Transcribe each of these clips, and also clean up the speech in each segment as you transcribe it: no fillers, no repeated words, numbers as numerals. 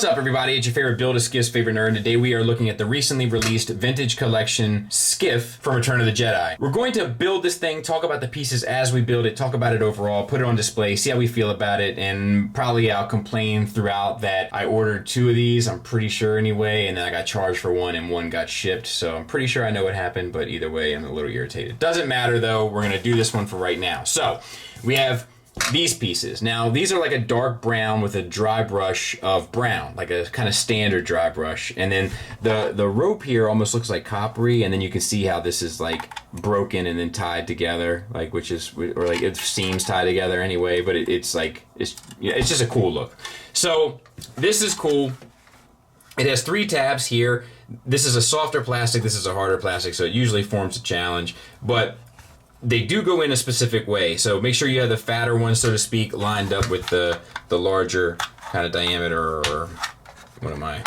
up, everybody? It's your favorite Build-A-Skiff's favorite nerd. Today we are looking at the recently released vintage collection skiff from Return of the Jedi. We're going to build this thing, talk about the pieces as we build it, talk about it overall, put it on display, see how we feel about it, and probably I'll complain throughout that I ordered 2 of these, I'm pretty sure anyway, and then I got charged for 1 and 1 got shipped, so I'm pretty sure I know what happened, but either way I'm a little irritated. Doesn't matter though, we're going to do this one for right now. So, we have these pieces. Now, these are like a dark brown with a dry brush of brown, like a kind of standard dry brush. And then the rope here almost looks like coppery, and then you can see how this is like broken and then tied together, like or like it seams tied together anyway, but it's just a cool look. So this is cool. It has 3 tabs here. This is a softer plastic, this is a harder plastic, so it usually forms a challenge, but they do go in a specific way, so make sure you have the fatter one, so to speak, lined up with the larger kind of diameter, or what am I,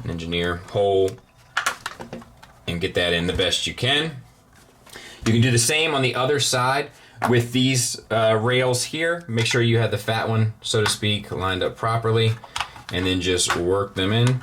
an engineer, hole, and get that in the best you can. You can do the same on the other side with these rails here. Make sure you have the fat one, so to speak, lined up properly, and then just work them in.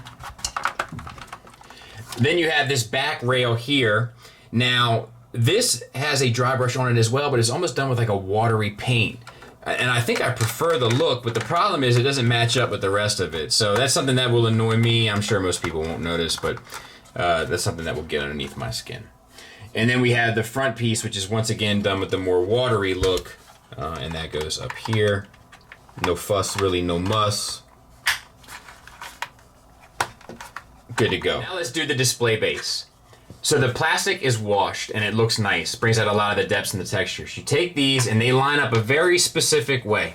Then you have this back rail here. Now, this has a dry brush on it as well, but it's almost done with like a watery paint. And I think I prefer the look, but the problem is it doesn't match up with the rest of it. So that's something that will annoy me. I'm sure most people won't notice, but that's something that will get underneath my skin. And then we have the front piece, which is once again done with the more watery look. And that goes up here. No fuss, really, no muss. Good to go. Now let's do the display base. So the plastic is washed and it looks nice, brings out a lot of the depths and the textures. You take these and they line up a very specific way.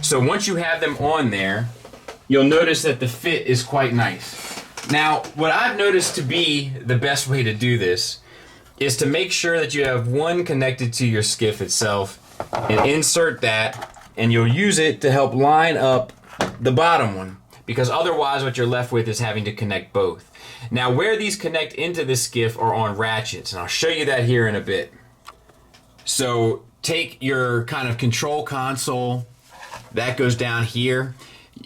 So once you have them on there, you'll notice that the fit is quite nice. Now, what I've noticed to be the best way to do this is to make sure that you have one connected to your skiff itself and insert that, and you'll use it to help line up the bottom one, because otherwise what you're left with is having to connect both. Now, where these connect into the skiff are on ratchets, and I'll show you that here in a bit. So take your kind of control console, that goes down here.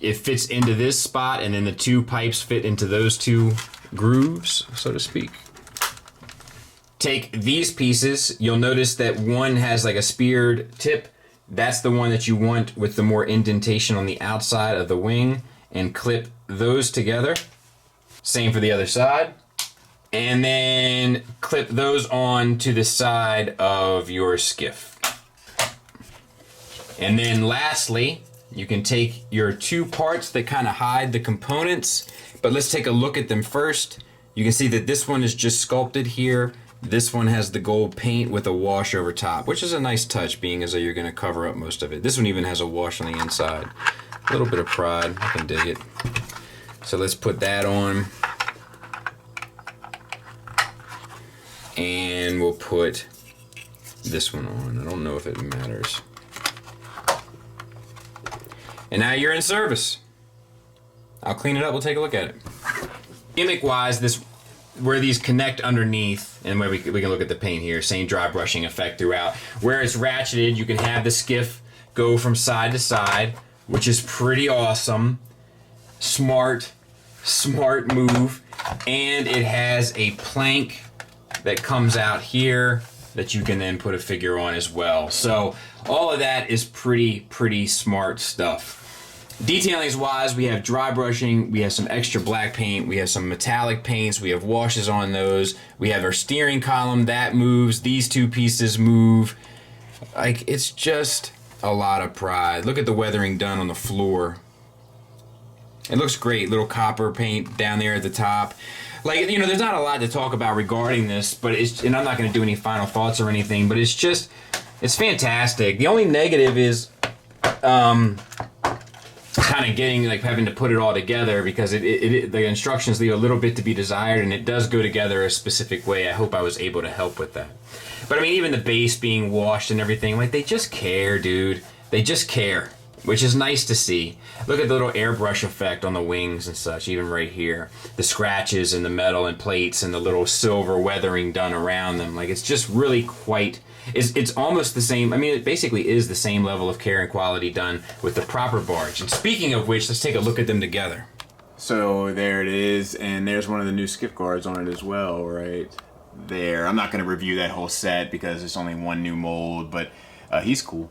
It fits into this spot, and then the 2 pipes fit into those 2 grooves, so to speak. Take these pieces, you'll notice that one has like a speared tip. That's the one that you want with the more indentation on the outside of the wing, and clip those together. Same for the other side. And then clip those on to the side of your skiff. And then lastly, you can take your 2 parts that kind of hide the components, but let's take a look at them first. You can see that this one is just sculpted here. This one has the gold paint with a wash over top, which is a nice touch, being as though you're going to cover up most of it. This one even has a wash on the inside. A little bit of pride, I can dig it. So let's put that on. And we'll put this one on. I don't know if it matters. And now you're in service. I'll clean it up, we'll take a look at it. Gimmick-wise, where these connect underneath, and where we can look at the paint here, same dry brushing effect throughout. Where it's ratcheted, you can have the skiff go from side to side, which is pretty awesome. Smart move. And it has a plank that comes out here that you can then put a figure on as well. So all of that is pretty smart stuff. Detailings wise, we have dry brushing, we have some extra black paint, we have some metallic paints, we have washes on those, we have our steering column that moves, these 2 pieces move. Like, it's just a lot of pride. Look at the weathering done on the floor. It looks great. Little copper paint down there at the top. Like, you know, there's not a lot to talk about regarding this, but and I'm not going to do any final thoughts or anything, but it's fantastic. The only negative is kind of getting, like, having to put it all together, because the instructions leave a little bit to be desired, and it does go together a specific way. I hope I was able to help with that. But I mean, even the base being washed and everything, like, they just care, dude. They just care. which is nice to see. Look at the little airbrush effect on the wings and such, even right here. The scratches and the metal and plates and the little silver weathering done around them. Like, it's just really quite... It's almost the same. I mean, it basically is the same level of care and quality done with the proper barge. And speaking of which, let's take a look at them together. So there it is, and there's one of the new skiff guards on it as well, right there. I'm not going to review that whole set because it's only one new mold, but he's cool.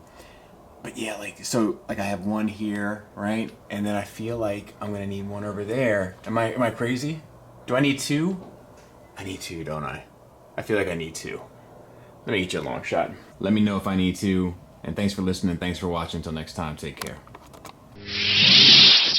But yeah, like, so, like, I have one here, right? And then I feel like I'm going to need one over there. Am I crazy? Do I need two? I need two, don't I? I feel like I need two. Let me get you a long shot. Let me know if I need to. And thanks for listening. Thanks for watching. Until next time, take care.